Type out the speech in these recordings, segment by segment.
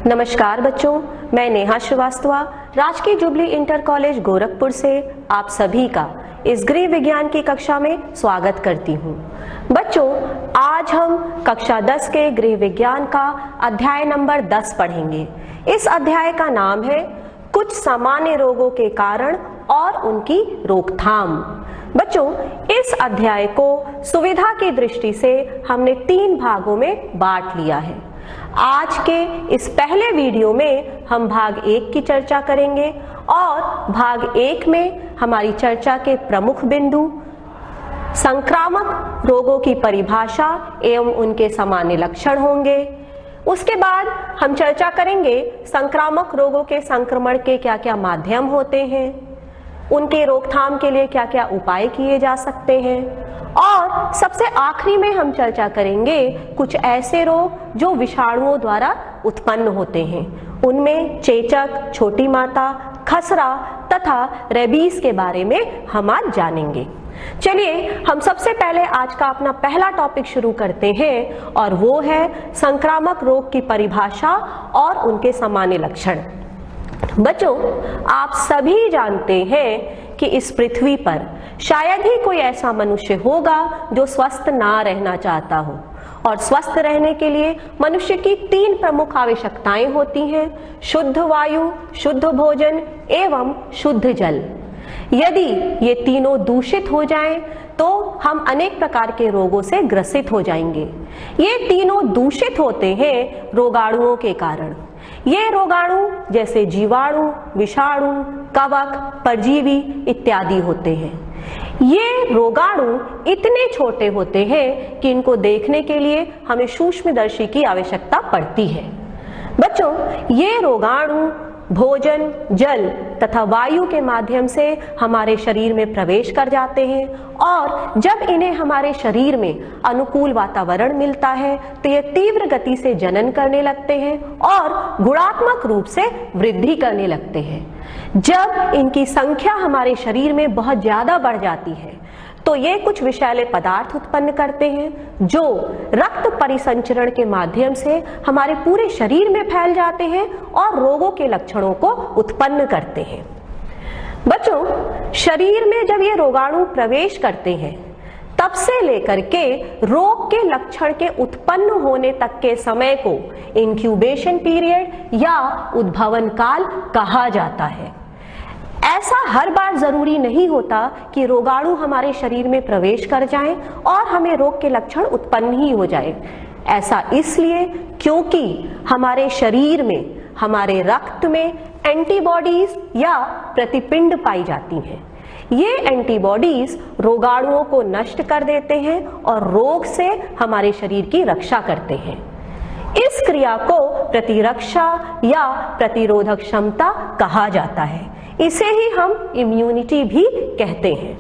नमस्कार बच्चों, मैं नेहा श्रीवास्तव राजकीय जुबली इंटर कॉलेज गोरखपुर से आप सभी का इस गृह विज्ञान की कक्षा में स्वागत करती हूँ। बच्चों, आज हम कक्षा 10 के गृह विज्ञान का अध्याय नंबर 10 पढ़ेंगे। इस अध्याय का नाम है कुछ सामान्य रोगों के कारण और उनकी रोकथाम। बच्चों, इस अध्याय को सुविधा की दृष्टि से हमने 3 भागों में बांट लिया है। आज के इस पहले वीडियो में हम भाग 1 की चर्चा करेंगे और भाग 1 में हमारी चर्चा के प्रमुख बिंदु संक्रामक रोगों की परिभाषा एवं उनके सामान्य लक्षण होंगे। उसके बाद हम चर्चा करेंगे संक्रामक रोगों के संक्रमण के क्या क्या माध्यम होते हैं, उनके रोकथाम के लिए क्या क्या उपाय किए जा सकते हैं और सबसे आखिरी में हम चर्चा करेंगे कुछ ऐसे रोग जो विषाणुओं द्वारा उत्पन्न होते हैं। उनमें चेचक, छोटी माता, खसरा तथा रेबीज के बारे में हम आज जानेंगे। चलिए हम सबसे पहले आज का अपना पहला टॉपिक शुरू करते हैं और वो है संक्रामक रोग की परिभाषा और उनके सामान्य लक्षण। बच्चों, आप सभी जानते हैं कि इस पृथ्वी पर शायद ही कोई ऐसा मनुष्य होगा जो स्वस्थ ना रहना चाहता हो, और स्वस्थ रहने के लिए मनुष्य की 3 प्रमुख आवश्यकताएं होती हैं: शुद्ध वायु, शुद्ध भोजन एवं शुद्ध जल। यदि ये तीनों दूषित हो जाएं तो हम अनेक प्रकार के रोगों से ग्रसित हो जाएंगे। ये तीनों दूषित होते हैं रोगाणुओं के कारण। ये रोगाणु जैसे जीवाणु, विषाणु, कवक, परजीवी इत्यादि होते हैं। ये रोगाणु इतने छोटे होते हैं कि इनको देखने के लिए हमें सूक्ष्मदर्शी की आवश्यकता पड़ती है। बच्चों, ये रोगाणु भोजन, जल तथा वायु के माध्यम से हमारे शरीर में प्रवेश कर जाते हैं और जब इन्हें हमारे शरीर में अनुकूल वातावरण मिलता है तो ये तीव्र गति से जनन करने लगते हैं और गुणात्मक रूप से वृद्धि करने लगते हैं। जब इनकी संख्या हमारे शरीर में बहुत ज्यादा बढ़ जाती है तो ये कुछ विषैले पदार्थ उत्पन्न करते हैं जो रक्त परिसंचरण के माध्यम से हमारे पूरे शरीर में फैल जाते हैं और रोगों के लक्षणों को उत्पन्न करते हैं। बच्चों, शरीर में जब ये रोगाणु प्रवेश करते हैं तब से लेकर के रोग के लक्षण के उत्पन्न होने तक के समय को इंक्यूबेशन पीरियड या उद्भवन काल कहा जाता है। ऐसा हर बार जरूरी नहीं होता कि रोगाणु हमारे शरीर में प्रवेश कर जाएं और हमें रोग के लक्षण उत्पन्न ही हो जाए। ऐसा इसलिए क्योंकि हमारे शरीर में, हमारे रक्त में एंटीबॉडीज या प्रतिपिंड पाई जाती हैं। ये एंटीबॉडीज रोगाणुओं को नष्ट कर देते हैं और रोग से हमारे शरीर की रक्षा करते हैं। इस क्रिया को प्रतिरक्षा या प्रतिरोधक क्षमता कहा जाता है। इसे ही हम इम्यूनिटी भी कहते हैं।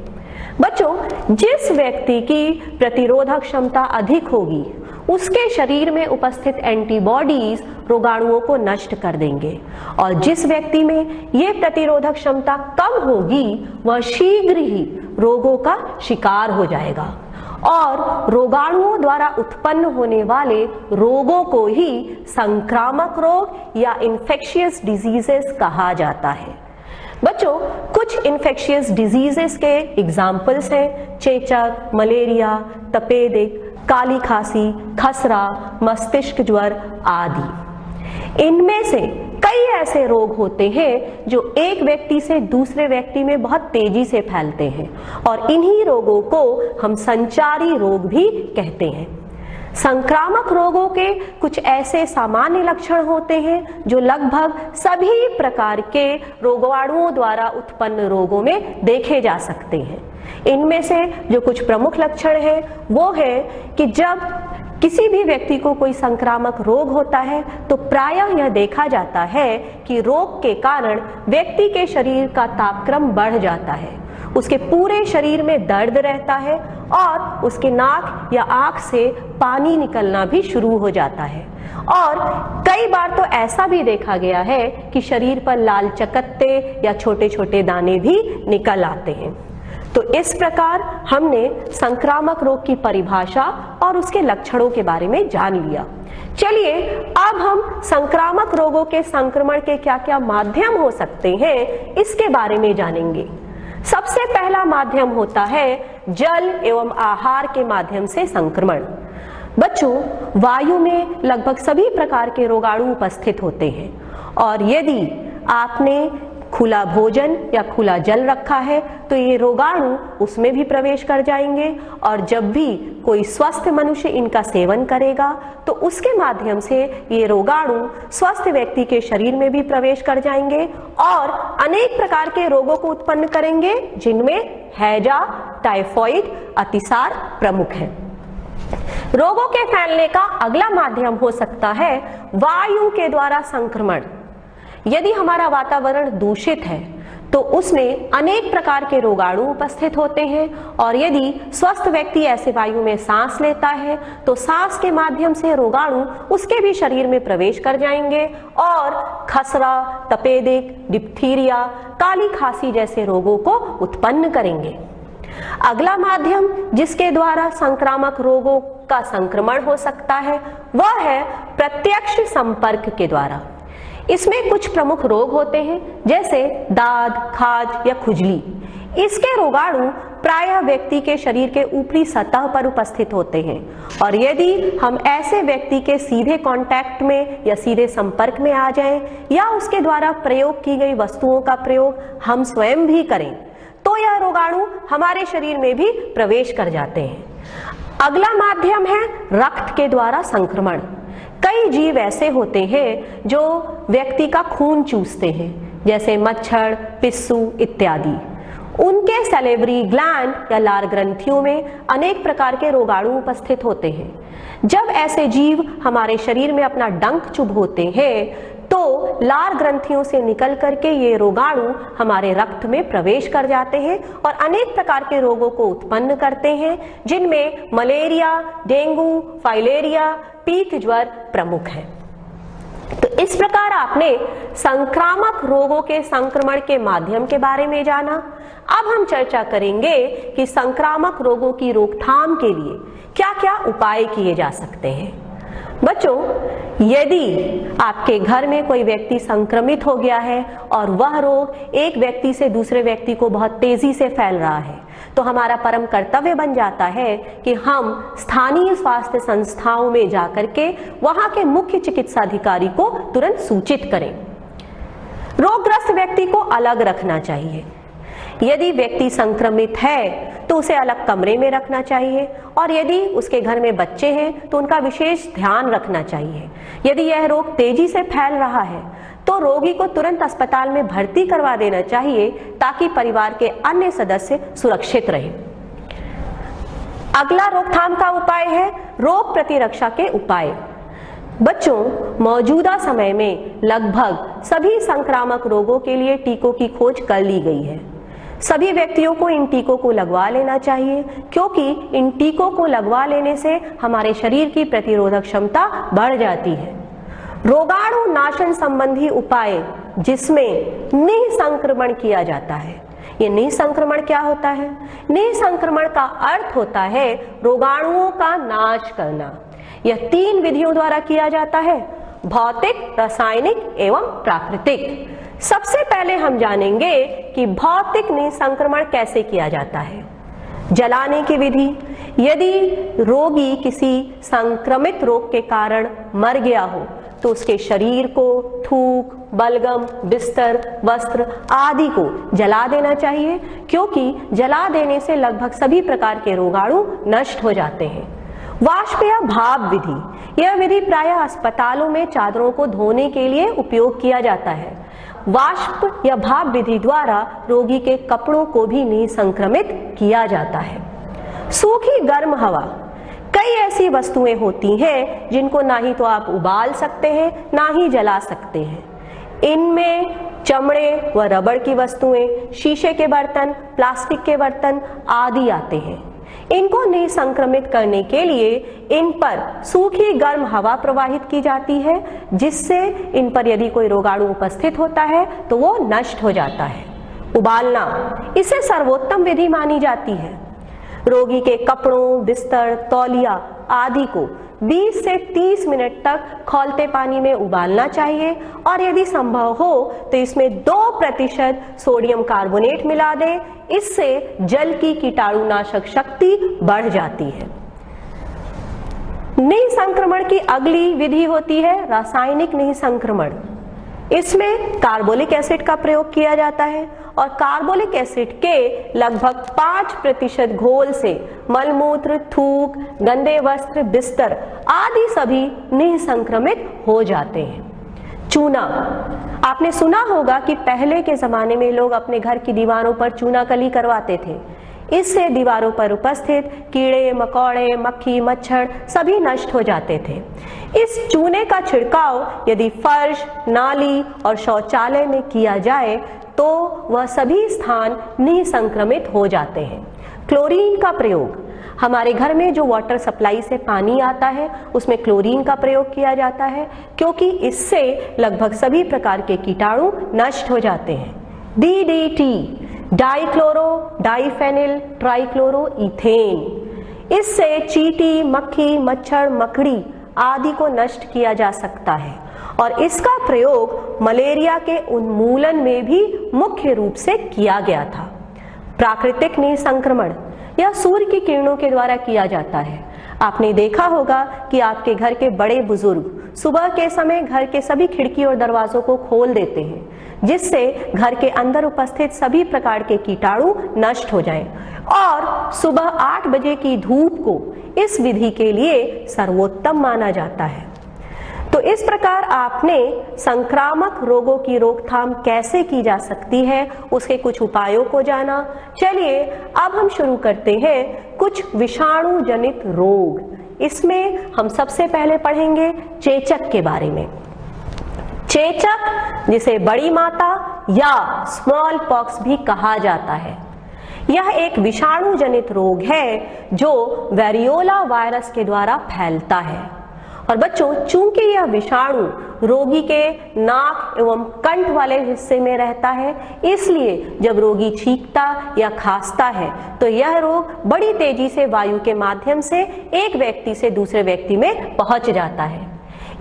बच्चों, जिस व्यक्ति की प्रतिरोधक क्षमता अधिक होगी उसके शरीर में उपस्थित एंटीबॉडीज रोगाणुओं को नष्ट कर देंगे और जिस व्यक्ति में ये प्रतिरोधक क्षमता कम होगी वह शीघ्र ही रोगों का शिकार हो जाएगा और रोगाणुओं द्वारा उत्पन्न होने वाले रोगों को ही संक्रामक रोग या इन्फेक्शियस डिजीजेस कहा जाता है। बच्चों, कुछ इन्फेक्शियस डिजीजेस के एग्जाम्पल्स हैं चेचक, मलेरिया, तपेदिक, काली खांसी, खसरा, मस्तिष्क ज्वर आदि। इनमें से कई ऐसे रोग होते हैं जो एक व्यक्ति से दूसरे व्यक्ति में बहुत तेजी से फैलते हैं और इन्हीं रोगों को हम संचारी रोग भी कहते हैं। संक्रामक रोगों के कुछ ऐसे सामान्य लक्षण होते हैं जो लगभग सभी प्रकार के रोगाणुओं द्वारा उत्पन्न रोगों में देखे जा सकते हैं। इनमें से जो कुछ प्रमुख लक्षण हैं वो है कि जब किसी भी व्यक्ति को कोई संक्रामक रोग होता है तो प्रायः यह देखा जाता है कि रोग के कारण व्यक्ति के शरीर का तापक्रम बढ़ जाता है, उसके पूरे शरीर में दर्द रहता है और उसके नाक या आंख से पानी निकलना भी शुरू हो जाता है और कई बार तो ऐसा भी देखा गया है कि शरीर पर लाल चकत्ते या छोटे छोटे दाने भी निकल आते हैं। तो इस प्रकार हमने संक्रामक रोग की परिभाषा और उसके लक्षणों के बारे में जान लिया। चलिए अब हम संक्रामक रोगों के संक्रमण के क्या क्या माध्यम हो सकते हैं इसके बारे में जानेंगे। सबसे पहला माध्यम होता है जल एवं आहार के माध्यम से संक्रमण। बच्चों, वायु में लगभग सभी प्रकार के रोगाणु उपस्थित होते हैं और यदि आपने खुला भोजन या खुला जल रखा है तो ये रोगाणु उसमें भी प्रवेश कर जाएंगे और जब भी कोई स्वस्थ मनुष्य इनका सेवन करेगा तो उसके माध्यम से ये रोगाणु स्वस्थ व्यक्ति के शरीर में भी प्रवेश कर जाएंगे और अनेक प्रकार के रोगों को उत्पन्न करेंगे, जिनमें हैजा, टाइफॉइड, अतिसार प्रमुख है। रोगों के फैलने का अगला माध्यम हो सकता है वायु के द्वारा संक्रमण। यदि हमारा वातावरण दूषित है तो उसमें अनेक प्रकार के रोगाणु उपस्थित होते हैं और यदि स्वस्थ व्यक्ति ऐसे वायु में सांस लेता है तो सांस के माध्यम से रोगाणु उसके भी शरीर में प्रवेश कर जाएंगे और खसरा, तपेदिक, डिप्थीरिया, काली खांसी जैसे रोगों को उत्पन्न करेंगे। अगला माध्यम जिसके द्वारा संक्रामक रोगों का संक्रमण हो सकता है वह है प्रत्यक्ष संपर्क के द्वारा। इसमें कुछ प्रमुख रोग होते हैं जैसे दाद, खाज या खुजली। इसके रोगाणु प्रायः व्यक्ति के शरीर के ऊपरी सतह पर उपस्थित होते हैं और यदि हम ऐसे व्यक्ति के सीधे कांटेक्ट में या सीधे संपर्क में आ जाएं या उसके द्वारा प्रयोग की गई वस्तुओं का प्रयोग हम स्वयं भी करें तो यह रोगाणु हमारे शरीर में भी प्रवेश कर जाते हैं। अगला माध्यम है रक्त के द्वारा संक्रमण। कई जीव ऐसे होते हैं जो व्यक्ति का खून चूसते हैं जैसे मच्छर, पिस्सू इत्यादि। उनके सैलिवरी ग्लैंड या लार ग्रंथियों में अनेक प्रकार के रोगाणु उपस्थित होते हैं। जब ऐसे जीव हमारे शरीर में अपना डंक चुभोते हैं तो लार ग्रंथियों से निकल करके ये रोगाणु हमारे रक्त में प्रवेश कर जाते हैं और अनेक प्रकार के रोगों को उत्पन्न करते हैं, जिनमें मलेरिया, डेंगू, फाइलेरिया, पीत ज्वर प्रमुख है। तो इस प्रकार आपने संक्रामक रोगों के संक्रमण के माध्यम के बारे में जाना। अब हम चर्चा करेंगे कि संक्रामक रोगों की रोकथाम के लिए क्या क्या उपाय किए जा सकते हैं। बच्चों, यदि आपके घर में कोई व्यक्ति संक्रमित हो गया है और वह रोग एक व्यक्ति से दूसरे व्यक्ति को बहुत तेजी से फैल रहा है तो हमारा परम कर्तव्य बन जाता है कि हम स्थानीय स्वास्थ्य संस्थाओं में जाकर के वहां के मुख्य चिकित्सा अधिकारी को तुरंत सूचित करें। रोगग्रस्त व्यक्ति को अलग रखना चाहिए। यदि व्यक्ति संक्रमित है तो उसे अलग कमरे में रखना चाहिए और यदि उसके घर में बच्चे हैं तो उनका विशेष ध्यान रखना चाहिए। यदि यह रोग तेजी से फैल रहा है तो रोगी को तुरंत अस्पताल में भर्ती करवा देना चाहिए ताकि परिवार के अन्य सदस्य सुरक्षित रहें। अगला रोकथाम का उपाय है रोग प्रतिरक्षा के उपाय। बच्चों, मौजूदा समय में लगभग सभी संक्रामक रोगों के लिए टीकों की खोज कर ली गई है। सभी व्यक्तियों को इन टीकों को लगवा लेना चाहिए क्योंकि इन टीकों को लगवा लेने से हमारे शरीर की प्रतिरोधक क्षमता बढ़ जाती है। रोगाणु नाशन संबंधी उपाय जिसमें निःसंक्रमण किया जाता है। ये निःसंक्रमण क्या होता है? निःसंक्रमण का अर्थ होता है रोगाणुओं का नाश करना। यह 3 विधियों द्वारा किया जाता है, भौतिक, रासायनिक एवं प्राकृतिक। सबसे पहले हम जानेंगे कि भौतिक निःसंक्रमण कैसे किया जाता है। जलाने की विधि। यदि रोगी किसी संक्रमित रोग के कारण मर गया हो तो उसके शरीर को थूक, बलगम, बिस्तर, वस्त्र आदि को जला देना चाहिए क्योंकि जला देने से लगभग सभी प्रकार के रोगाणु नष्ट हो जाते हैं। वाष्प या भाप विधि। यह विधि प्रायः अस्पतालों में चादरों को धोने के लिए उपयोग किया जाता है। वाष्प या भाप विधि द्वारा रोगी के कपड़ों को भी निःसंक्रमित किया जाता है। सूखी गर्म हवा। कई ऐसी वस्तुएं होती हैं जिनको ना ही तो आप उबाल सकते हैं ना ही जला सकते हैं। इनमें चमड़े व रबड़ की वस्तुएं, शीशे के बर्तन, प्लास्टिक के बर्तन आदि आते हैं। इनको निःसंक्रमित करने के लिए इन पर सूखी गर्म हवा प्रवाहित की जाती है जिससे इन पर यदि कोई रोगाणु उपस्थित होता है तो वो नष्ट हो जाता है। उबालना, इसे सर्वोत्तम विधि मानी जाती है। रोगी के कपड़ों, बिस्तर, तौलिया आदि को 20 से 30 मिनट तक खौलते पानी में उबालना चाहिए और यदि संभव हो तो इसमें 2% सोडियम कार्बोनेट मिला दें। इससे जल की कीटाणुनाशक शक्ति बढ़ जाती है। निसंक्रमण की अगली विधि होती है रासायनिक निसंक्रमण। इसमें कार्बोलिक एसिड का प्रयोग किया जाता है और कार्बोलिक एसिड के लगभग 5% घोल से मलमूत्र, थूक, गंदे वस्त्र, बिस्तर आदि सभी निसंक्रमित हो जाते हैं। चूना, आपने सुना होगा कि पहले के जमाने में लोग अपने घर की दीवारों पर चूनाकली करवाते थे। इससे दीवारों पर उपस्थित कीड़े मकोड़े, मक्खी, मच्छर सभी नष्ट हो जाते थे। इस चूने का छिड़काव यदि फर्श, नाली और शौचालय में किया जाए तो वह सभी स्थान निसंक्रमित हो जाते हैं। क्लोरीन का प्रयोग, हमारे घर में जो वाटर सप्लाई से पानी आता है उसमें क्लोरीन का प्रयोग किया जाता है, क्योंकि इससे लगभग सभी प्रकार के कीटाणु नष्ट हो जाते हैं। DDT, dichloro diphenyl trichloro ethane, इससे चींटी, मक्खी, मच्छर, मकड़ी आदि को नष्ट किया जा सकता है और इसका प्रयोग मलेरिया के उन्मूलन में भी मुख्य रूप से किया गया था। प्राकृतिक निसंक्रमण, यह सूर्य की किरणों के द्वारा किया जाता है। आपने देखा होगा कि आपके घर के बड़े बुजुर्ग सुबह के समय घर के सभी खिड़की और दरवाजों को खोल देते हैं, जिससे घर के अंदर उपस्थित सभी प्रकार के कीटाणु नष्ट हो जाएं और सुबह 8 बजे की धूप को इस विधि के लिए सर्वोत्तम माना जाता है। तो इस प्रकार आपने संक्रामक रोगों की रोकथाम कैसे की जा सकती है उसके कुछ उपायों को जाना। चलिए अब हम शुरू करते हैं कुछ विषाणु जनित रोग। इसमें हम सबसे पहले पढ़ेंगे चेचक के बारे में। चेचक, जिसे बड़ी माता या स्मॉल पॉक्स भी कहा जाता है, यह एक विषाणु जनित रोग है जो वेरियोला वायरस के द्वारा फैलता है। और बच्चों, चूंकि यह विषाणु रोगी के नाक एवं कंठ वाले हिस्से में रहता है, इसलिए जब रोगी छींकता या खांसता है तो यह रोग बड़ी तेजी से वायु के माध्यम से एक व्यक्ति से दूसरे व्यक्ति में पहुंच जाता है।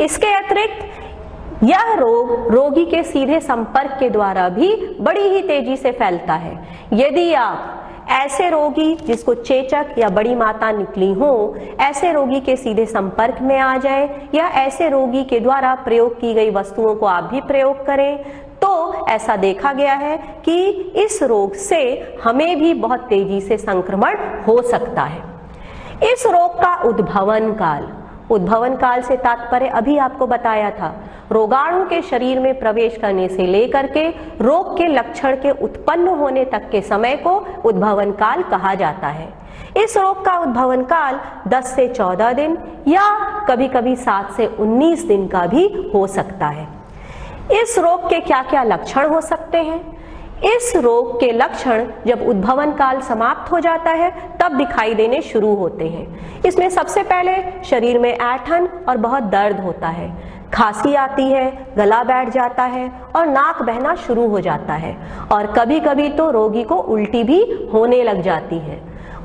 इसके अतिरिक्त यह रोग रोगी के सीधे संपर्क के द्वारा भी बड़ी ही तेजी से फैलता है। यदि आप ऐसे रोगी जिसको चेचक या बड़ी माता निकली हो, ऐसे रोगी के सीधे संपर्क में आ जाए या ऐसे रोगी के द्वारा प्रयोग की गई वस्तुओं को आप भी प्रयोग करें तो ऐसा देखा गया है कि इस रोग से हमें भी बहुत तेजी से संक्रमण हो सकता है। इस रोग का उद्भवन काल से तात्पर्य अभी आपको बताया था, रोगाणु के शरीर में प्रवेश करने से लेकर के रोग के लक्षण के उत्पन्न होने तक के समय को उद्भवन काल कहा जाता है। इस रोग का उद्भवन काल 10 से 14 दिन या कभी कभी 7 से 19 दिन का भी हो सकता है। इस रोग के क्या क्या लक्षण हो सकते हैं? इस रोग के लक्षण जब उद्भवन काल समाप्त हो जाता है तब दिखाई देने शुरू होते हैं। इसमें सबसे पहले शरीर में ऐंठन और बहुत दर्द होता है, खांसी आती है, गला बैठ जाता है और नाक बहना शुरू हो जाता है और कभी कभी तो रोगी को उल्टी भी होने लग जाती है।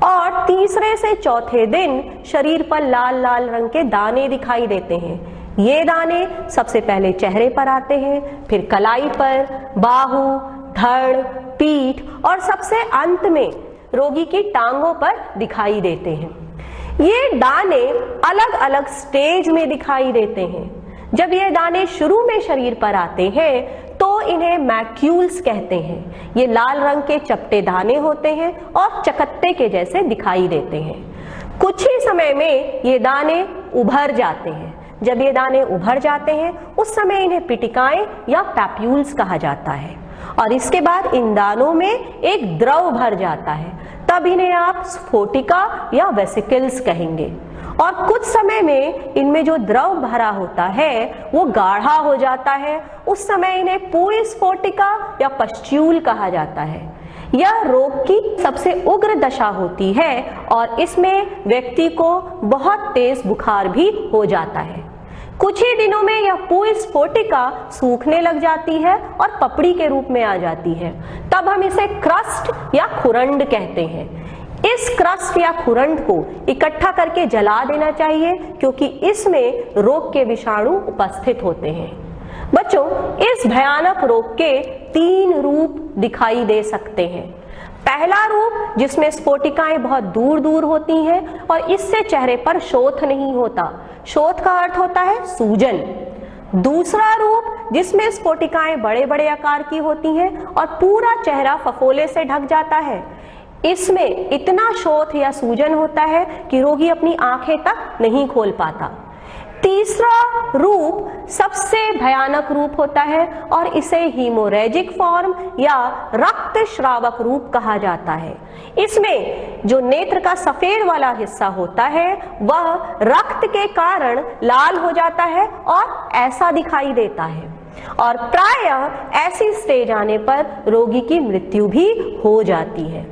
और तीसरे से चौथे दिन शरीर पर लाल लाल रंग के दाने दिखाई देते हैं। ये दाने सबसे पहले चेहरे पर आते हैं, फिर कलाई पर, बाहु, धड़, पीठ और सबसे अंत में रोगी की टांगों पर दिखाई देते हैं। ये दाने अलग अलग स्टेज में दिखाई देते हैं। जब ये दाने शुरू में शरीर पर आते हैं तो इन्हें मैक्यूल्स कहते हैं। ये लाल रंग के चपटे दाने होते हैं और चकत्ते के जैसे दिखाई देते हैं। कुछ ही समय में ये दाने उभर जाते हैं। जब ये दाने उभर जाते हैं उस समय इन्हें पिटिकाएं या पैप्यूल्स कहा जाता है और इसके बाद इन दानों में एक द्रव भर जाता है, तब इन्हें आप स्फोटिका या वेसिकल्स कहेंगे। और कुछ समय में इनमें जो द्रव भरा होता है वो गाढ़ा हो जाता है, उस समय इन्हें पूरी स्फोटिका या पश्च्यूल कहा जाता है। यह रोग की सबसे उग्र दशा होती है और इसमें व्यक्ति को बहुत तेज बुखार भी हो जाता है। कुछ ही दिनों में यह पूरी स्फोटिका सूखने लग जाती है और पपड़ी के रूप में आ जाती है। तब हम इसे क्रस्ट या खुरंड कहते हैं। इस क्रस्ट या खुरंड को इकट्ठा करके जला देना चाहिए, क्योंकि इसमें रोग के विषाणु उपस्थित होते हैं। बच्चों, इस भयानक रोग के 3 रूप दिखाई दे सकते हैं। पहला रूप, जिसमें स्फोटिकाएं बहुत दूर दूर होती हैं और इससे चेहरे पर शोथ नहीं होता। शोथ का अर्थ होता है सूजन। दूसरा रूप, जिसमें स्फोटिकाएं बड़े बड़े आकार की होती हैं और पूरा चेहरा फफोले से ढक जाता है। इसमें इतना शोथ या सूजन होता है कि रोगी अपनी आंखें तक नहीं खोल पाता। तीसरा रूप सबसे भयानक रूप होता है और इसे हीमोरेजिक फॉर्म या रक्त श्रावक रूप कहा जाता है। इसमें जो नेत्र का सफेद वाला हिस्सा होता है वह रक्त के कारण लाल हो जाता है और ऐसा दिखाई देता है, और प्रायः ऐसी स्टेज आने पर रोगी की मृत्यु भी हो जाती है।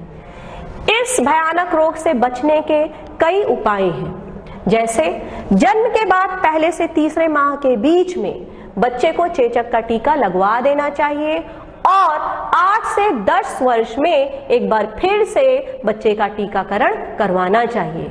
इस भयानक रोग से बचने के कई उपाय हैं, जैसे जन्म के बाद पहले से तीसरे माह के बीच में बच्चे को चेचक का टीका लगवा देना चाहिए और 8 से 10 वर्ष में एक बार फिर से बच्चे का टीकाकरण करवाना चाहिए।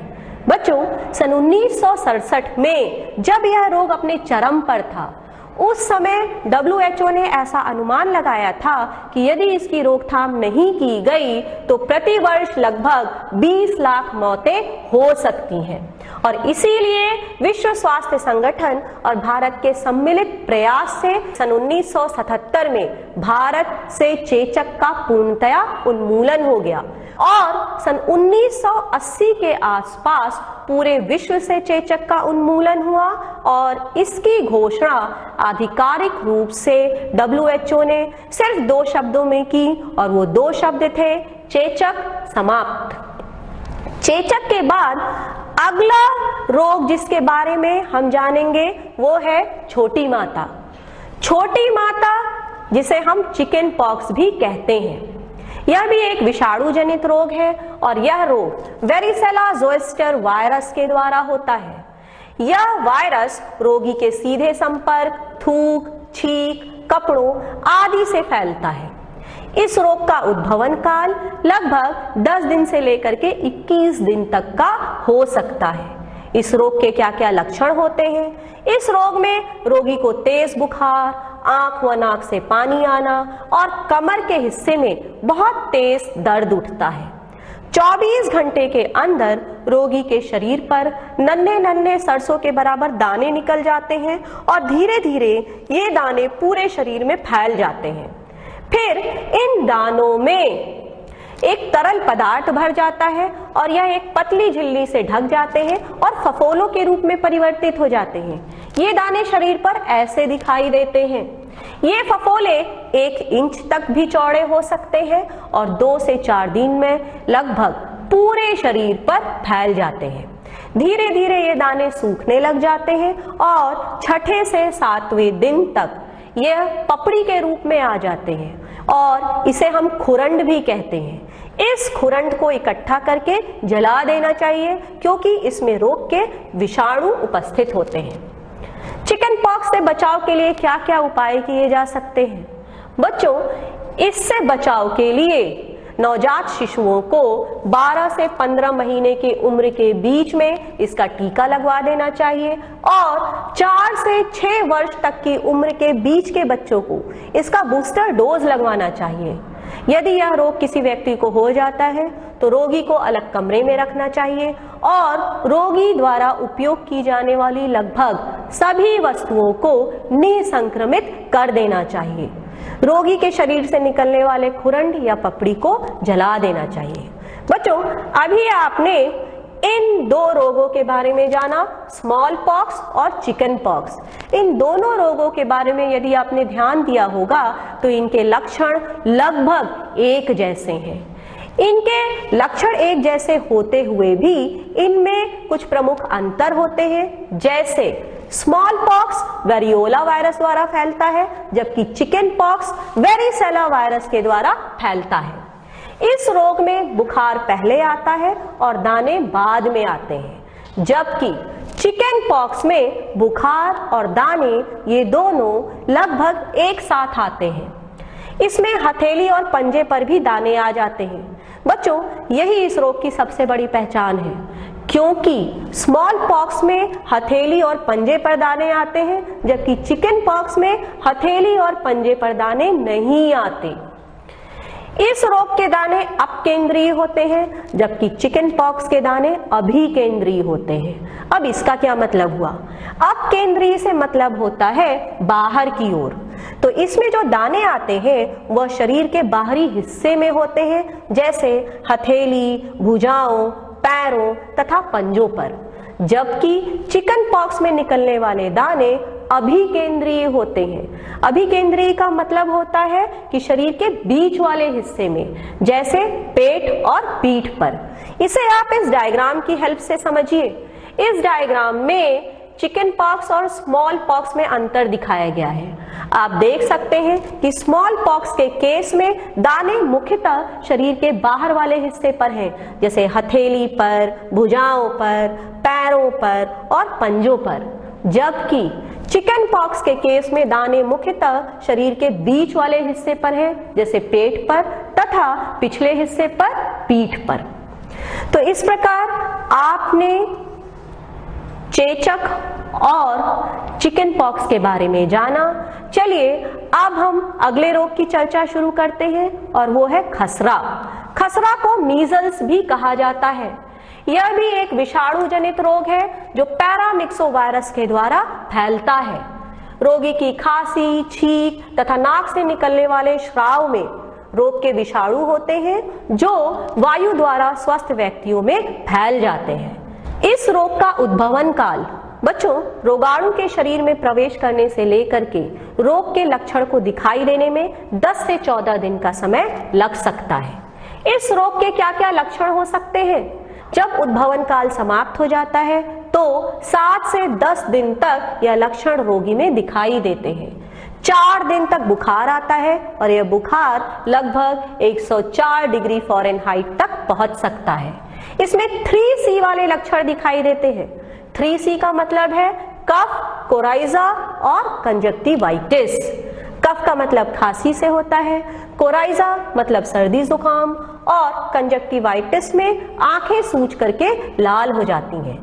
बच्चों, सन 1967 में जब यह रोग अपने चरम पर था, उस समय WHO ने ऐसा अनुमान लगाया था कि यदि इसकी रोकथाम नहीं की गई तो प्रति वर्ष लगभग 20 लाख मौतें हो सकती हैं, और इसीलिए विश्व स्वास्थ्य संगठन और भारत के सम्मिलित प्रयास से सन 1977 में भारत से चेचक का पूर्णतया उन्मूलन हो गया और सन 1980 के आसपास पूरे विश्व से चेचक का उन्मूलन हुआ और इसकी घोषणा आधिकारिक रूप से WHO ने सिर्फ 2 शब्दों में की, और वो 2 शब्द थे चेचक समाप्त। चेचक के बाद अगला रोग जिसके बारे में हम जानेंगे वो है छोटी माता। छोटी माता, जिसे हम चिकन पॉक्स भी कहते हैं, यह भी एक विषाणु जनित रोग है और यह रोग वेरिसेला जोस्टर वायरस के द्वारा होता है। यह वायरस रोगी के सीधे संपर्क, थूक, छींक, कपड़ों आदि से फैलता है। इस रोग का उद्भवन काल लगभग 10 दिन से लेकर के 21 दिन तक का हो सकता है। इस रोग के क्या क्या लक्षण होते हैं? इस रोग में रोगी को तेज बुखार, आंख व नाक से पानी आना और कमर के हिस्से में बहुत तेज दर्द उठता है। 24 घंटे के अंदर रोगी के शरीर पर नन्हे नन्हे सरसों के बराबर दाने निकल जाते हैं और धीरे धीरे ये दाने पूरे शरीर में फैल जाते हैं। फिर इन दानों में एक तरल पदार्थ भर जाता है और यह एक पतली झिल्ली से ढक जाते हैं और फफोलों के रूप में परिवर्तित हो जाते हैं। ये दाने शरीर पर ऐसे दिखाई देते हैं। ये फफोले 1 इंच तक भी चौड़े हो सकते हैं और 2 से 4 दिन में लगभग पूरे शरीर पर फैल जाते हैं। धीरे धीरे ये दाने सूखने लग जाते हैं और 6ठे से 7वें दिन तक यह पपड़ी के रूप में आ जाते हैं और इसे हम खुरंड भी कहते हैं। इस खुरंड को इकट्ठा करके जला देना चाहिए, क्योंकि इसमें रोग के विषाणु उपस्थित होते हैं। चिकन पॉक्स से बचाव के लिए क्या क्या उपाय किए जा सकते हैं? बच्चों, इससे बचाव के लिए नवजात शिशुओं को 12 से 15 महीने की उम्र के बीच में इसका टीका लगवा देना चाहिए और 4 से 6 वर्ष तक की उम्र के बीच के बच्चों को इसका बूस्टर डोज लगवाना चाहिए। यदि यह रोग किसी व्यक्ति को हो जाता है तो रोगी को अलग कमरे में रखना चाहिए और रोगी द्वारा उपयोग की जाने वाली लगभग सभी वस्तुओं को निसंक्रमित कर देना चाहिए। रोगी के शरीर से निकलने वाले खुरंड या पपड़ी को जला देना चाहिए। बच्चों, अभी आपने इन 2 रोगों के बारे में जाना, स्मॉल पॉक्स और चिकन पॉक्स। इन दोनों रोगों के बारे में यदि आपने ध्यान दिया होगा तो इनके लक्षण लगभग एक जैसे हैं। इनके लक्षण एक जैसे होते हुए भी इनमें कुछ प्रमुख अंतर होते हैं, जैसे स्मॉल पॉक्स वेरियोला वायरस द्वारा फैलता है जबकि चिकन पॉक्स वेरिसेला वायरस के द्वारा फैलता है। इस रोग में बुखार पहले आता है और दाने बाद में आते हैं, जबकि चिकन पॉक्स में बुखार और दाने ये दोनों लगभग एक साथ आते हैं। इसमें हथेली और पंजे पर भी दाने आ जाते हैं। बच्चों, यही इस रोग की सबसे बड़ी पहचान है, क्योंकि स्मॉल पॉक्स में हथेली और पंजे पर दाने आते हैं, जबकि चिकन पॉक्स में हथेली और पंजे पर दाने नहीं आते। इस रोग के दाने अपकेंद्रीय होते हैं, जबकि चिकन पॉक्स के दाने अभिकेंद्रीय होते हैं। अब इसका क्या मतलब हुआ? अपकेंद्रीय से मतलब होता है बाहर की ओर। तो इसमें जो दाने आते हैं वह शरीर के बाहरी हिस्से में होते हैं, जैसे हथेली, भुजाओं, पैरों तथा पंजों पर, जबकि चिकन पॉक्स में निकलने वाले दाने अभिकेंद्रीय होते हैं। अभिकेंद्रीय का मतलब होता है कि शरीर के बीच वाले हिस्से में, जैसे पेट और पीठ पर। इसे आप इस डायग्राम की हेल्प से समझिए। इस डायग्राम में चिकन पॉक्स और स्मॉल पॉक्स में अंतर दिखाया गया है। आप देख सकते हैं कि स्मॉल पॉक्स के केस में दाने मुख्यतः शरीर के बाहर वाले हिस्से पर हैं, जैसे हथेली पर, भुजाओं पर, पैरों पर और पंजों पर, जबकि चिकन पॉक्स के केस में दाने मुख्यतः शरीर के बीच वाले हिस्से पर हैं, जैसे पेट पर तथा पिछले हिस्से पर, पीठ पर। तो इस प्रकार आपने चेचक और चिकन पॉक्स के बारे में जाना। चलिए अब हम अगले रोग की चर्चा शुरू करते हैं, और वो है खसरा। खसरा को मीजल्स भी कहा जाता है। यह भी एक विषाणु जनित रोग है जो पैरामिक्सोवायरस के द्वारा फैलता है। रोगी की खांसी, छींक तथा नाक से निकलने वाले श्राव में रोग के विषाणु होते हैं, जो वायु द्वारा स्वस्थ व्यक्तियों में फैल जाते हैं। इस रोग का उद्भवन काल, बच्चों, रोगाणु के शरीर में प्रवेश करने से लेकर के रोग के लक्षण को दिखाई देने में 10 से 14 दिन का समय लग सकता है। इस रोग के क्या क्या लक्षण हो सकते हैं? जब उद्भवन काल समाप्त हो जाता है तो 7 से 10 दिन तक यह लक्षण रोगी में दिखाई देते हैं। 4 दिन तक बुखार आता है और यह बुखार लगभग 104 डिग्री फ़ारेनहाइट तक पहुंच सकता है। इसमें 3C वाले लक्षण दिखाई देते हैं। 3C का मतलब है कफ, कोराइजा और कंजक्टिवाइटिस। कफ का मतलब खांसी से होता है, कोराइजा मतलब सर्दी जुकाम, और कंजक्टिवाइटिस में आंखें सूज करके लाल हो जाती हैं।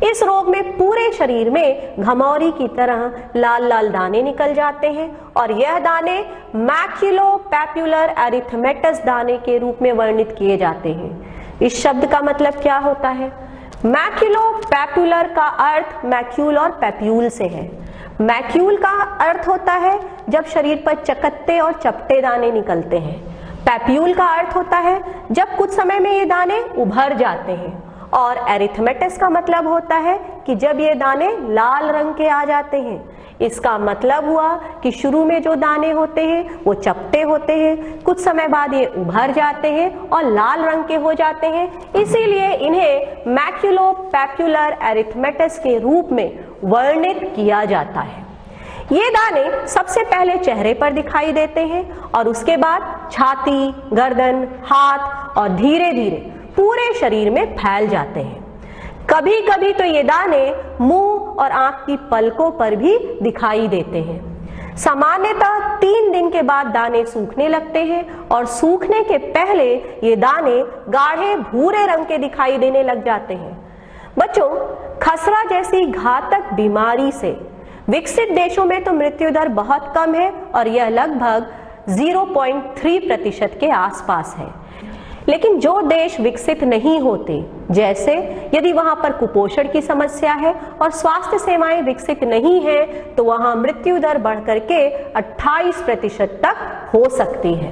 इस रोग में पूरे शरीर में घमौरी की तरह लाल लाल दाने निकल जाते हैं, और यह दाने मैक्युलोपैपुलर एरिथेमेटस दाने के रूप में वर्णित किए जाते हैं। इस शब्द का मतलब क्या होता है? मैक्युलोपैपुलर का अर्थ मैक्यूल और पैप्यूल से है। मैक्यूल का अर्थ होता है जब शरीर पर चकत्ते और चपटे दाने निकलते हैं। पैप्यूल का अर्थ होता है जब कुछ समय में ये दाने उभर जाते हैं, और एरिथेमेटस का मतलब होता है कि जब ये दाने लाल रंग के आ जाते हैं। इसका मतलब हुआ कि शुरू में जो दाने होते हैं वो चपटे होते हैं, कुछ समय बाद ये उभर जाते हैं और लाल रंग के हो जाते हैं, इसीलिए इन्हें मैक्युलोपैपुलर एरिथेमेटस के रूप में वर्णित किया जाता है। ये दाने सबसे पहले चेहरे पर दिखाई देते हैं और उसके बाद छाती, गर्दन, हाथ और धीरे धीरे पूरे शरीर में फैल जाते हैं। कभी कभी तो ये दाने मुंह और आंख की पलकों पर भी दिखाई देते हैं। सामान्यतः 3 दिन के बाद दाने सूखने लगते हैं, और सूखने के पहले ये दाने गाढ़े भूरे रंग के दिखाई देने लग जाते हैं। बच्चों, खसरा जैसी घातक बीमारी से विकसित देशों में तो मृत्यु दर बहुत कम है, और यह लगभग 0.3% के आसपास है। लेकिन जो देश विकसित नहीं होते, जैसे यदि वहां पर कुपोषण की समस्या है और स्वास्थ्य सेवाएं विकसित नहीं है, तो वहां मृत्यु दर बढ़कर के 28% तक हो सकती है।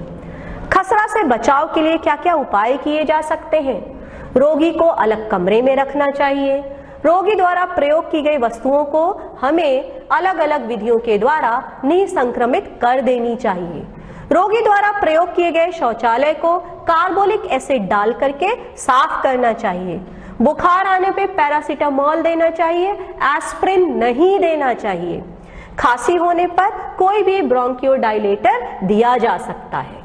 खसरा से बचाव के लिए क्या क्या उपाय किए जा सकते हैं? रोगी को अलग कमरे में रखना चाहिए। रोगी द्वारा प्रयोग की गई वस्तुओं को हमें अलग अलग विधियों के द्वारा निसंक्रमित कर देनी चाहिए। रोगी द्वारा प्रयोग किए गए शौचालय को कार्बोलिक एसिड डाल करके साफ करना चाहिए। बुखार आने पे पैरासीटामोल देना चाहिए, एस्प्रिन नहीं देना चाहिए। खांसी होने पर कोई भी ब्रोंकियोडाइलेटर दिया जा सकता है।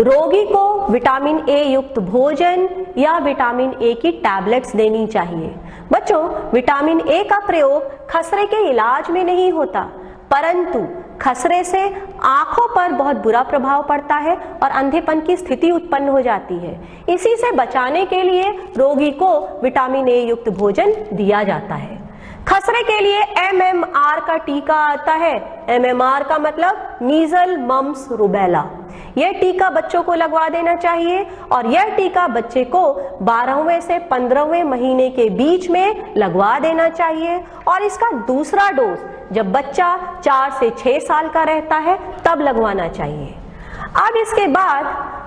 रोगी को विटामिन ए युक्त भोजन या विटामिन ए की टैबलेट्स देनी चाहिए। बच्चों, विटामिन ए का प्रयोग खसरे के इलाज में नहीं होता, परंतु खसरे से आंखों पर बहुत बुरा प्रभाव पड़ता है और अंधेपन की स्थिति उत्पन्न हो जाती है। इसी से बचाने के लिए रोगी को विटामिन ए युक्त भोजन दिया जाता है। खसरे के लिए MMR का टीका आता है। MMR का मतलब मीजल मम्स रूबेला। यह टीका बच्चों को लगवा देना चाहिए और यह टीका बच्चे को 12वें से 15वें महीने के बीच में लगवा देना चाहिए और इसका दूसरा डोज जब बच्चा 4 से 6 साल का रहता है तब लगवाना चाहिए। अब इसके बाद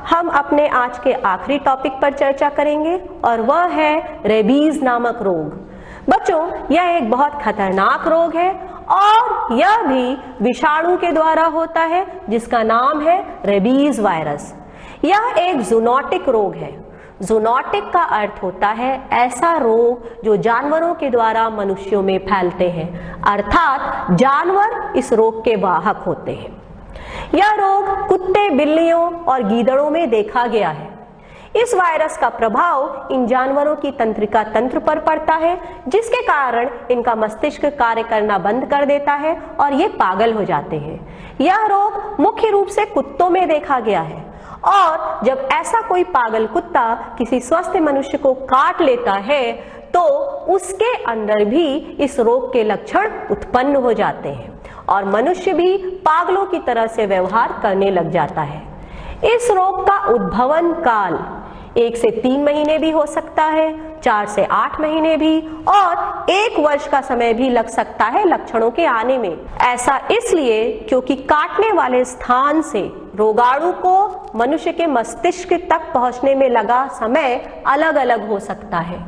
हम अपने आज के आखिरी टॉपिक पर चर्चा करेंगे और वह है रेबीज नामक रोग। बच्चों, यह एक बहुत खतरनाक रोग है और यह भी विषाणु के द्वारा होता है जिसका नाम है रेबीज वायरस। यह एक जूनोटिक रोग है। जूनोटिक का अर्थ होता है ऐसा रोग जो जानवरों के द्वारा मनुष्यों में फैलते हैं, अर्थात जानवर इस रोग के वाहक होते हैं। यह रोग कुत्ते, बिल्लियों और गीदड़ों में देखा गया है। इस वायरस का प्रभाव इन जानवरों की तंत्रिका तंत्र पर पड़ता है, जिसके कारण इनका मस्तिष्क कार्य करना बंद कर देता है और ये पागल हो जाते हैं। यह रोग मुख्य रूप से कुत्तों में देखा गया है और जब ऐसा कोई पागल कुत्ता किसी स्वस्थ मनुष्य को काट लेता है तो उसके अंदर भी इस रोग के लक्षण उत्पन्न हो जाते हैं और मनुष्य भी पागलों की तरह से व्यवहार करने लग जाता है। इस रोग का उद्भवन काल 1 से 3 महीने भी हो सकता है, 4 से 8 महीने भी और 1 वर्ष का समय भी लग सकता है लक्षणों के आने में। ऐसा इसलिए क्योंकि काटने वाले स्थान से रोगाणु को मनुष्य के मस्तिष्क तक पहुंचने में लगा समय अलग अलग हो सकता है।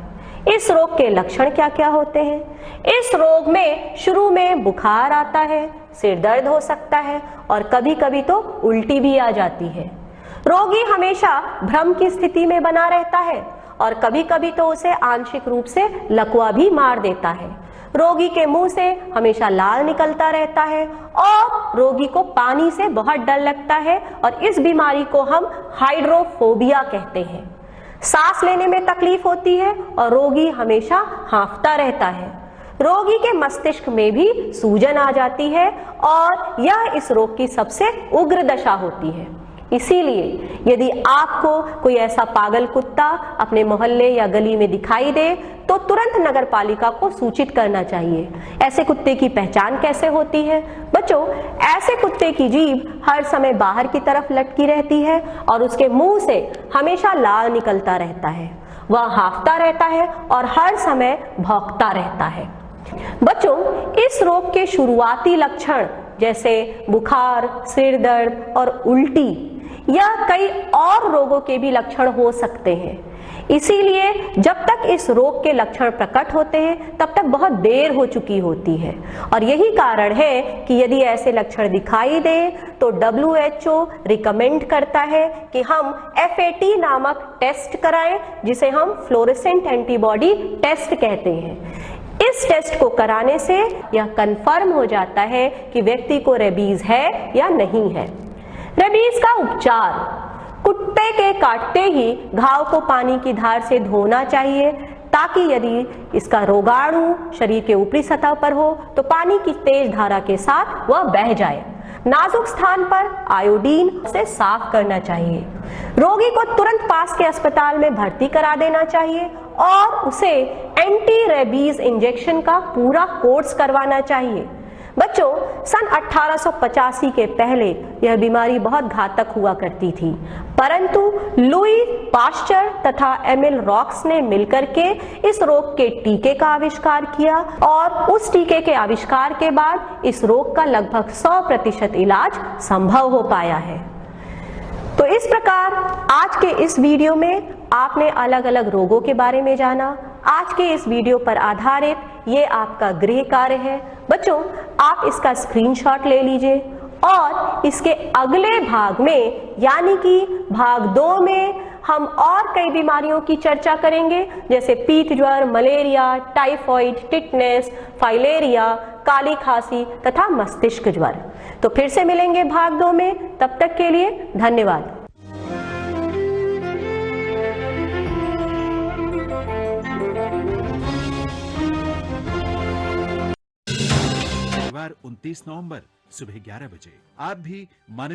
इस रोग के लक्षण क्या क्या होते हैं? इस रोग में शुरू में बुखार आता है, सिर दर्द हो सकता है और कभी कभी तो उल्टी भी आ जाती है। रोगी हमेशा भ्रम की स्थिति में बना रहता है और कभी कभी तो उसे आंशिक रूप से लकवा भी मार देता है। रोगी के मुंह से हमेशा लाल निकलता रहता है और रोगी को पानी से बहुत डर लगता है और इस बीमारी को हम हाइड्रोफोबिया कहते हैं। सांस लेने में तकलीफ होती है और रोगी हमेशा हांफता रहता है। रोगी के मस्तिष्क में भी सूजन आ जाती है और यह इस रोग की सबसे उग्र दशा होती है। इसीलिए यदि आपको कोई ऐसा पागल कुत्ता अपने मोहल्ले या गली में दिखाई दे तो तुरंत नगर पालिका को सूचित करना चाहिए। ऐसे कुत्ते की पहचान कैसे होती है? बच्चों, ऐसे कुत्ते की जीभ हर समय बाहर की तरफ लटकी रहती है और उसके मुंह से हमेशा लाल निकलता रहता है। वह हांफता रहता है और हर समय भौंकता रहता है। बच्चों, इस रोग के शुरुआती लक्षण जैसे बुखार, सिर दर्द और उल्टी या कई और रोगों के भी लक्षण हो सकते हैं। इसीलिए जब तक इस रोग के लक्षण प्रकट होते हैं तब तक बहुत देर हो चुकी होती है और यही कारण है कि यदि ऐसे लक्षण दिखाई दे तो WHO रिकमेंड करता है कि हम FAT नामक टेस्ट कराएं, जिसे हम फ्लोरेसेंट एंटीबॉडी टेस्ट कहते हैं। इस टेस्ट को कराने से यह कंफर्म हो जाता है कि व्यक्ति को रेबीज है या नहीं है। रेबीज का उपचार: कुत्ते के काटते ही घाव को पानी की धार से धोना चाहिए ताकि यदि इसका रोगाणु शरीर के ऊपरी सतह पर हो तो पानी की तेज धारा के साथ वह बह जाए। नाजुक स्थान पर आयोडीन से साफ करना चाहिए। रोगी को तुरंत पास के अस्पताल में भर्ती करा देना चाहिए और उसे एंटी रेबीज इंजेक्शन का पूरा कोर्स करवाना चाहिए। बच्चों, सन 1885 के पहले यह बीमारी बहुत घातक हुआ करती थी, परंतु लुई पाश्चर तथा एमिल रॉक्स ने मिलकर के इस रोग के टीके का आविष्कार किया और उस टीके के आविष्कार के बाद इस रोग का लगभग 100% इलाज संभव हो पाया है। तो इस प्रकार आज के इस वीडियो में आपने अलग अलग रोगों के बारे में जाना। आज के इस वीडियो पर आधारित ये आपका गृह कार्य है। बच्चों, आप इसका स्क्रीनशॉट ले लीजिए और इसके अगले भाग में यानी कि भाग 2 में हम और कई बीमारियों की चर्चा करेंगे, जैसे पीत ज्वर, मलेरिया, टाइफॉइड, टिटनेस, फाइलेरिया, काली खांसी तथा मस्तिष्क ज्वर। तो फिर से मिलेंगे भाग 2 में। तब तक के लिए धन्यवाद। मंगलवार 29 नवंबर सुबह 11 बजे। आप भी माननीय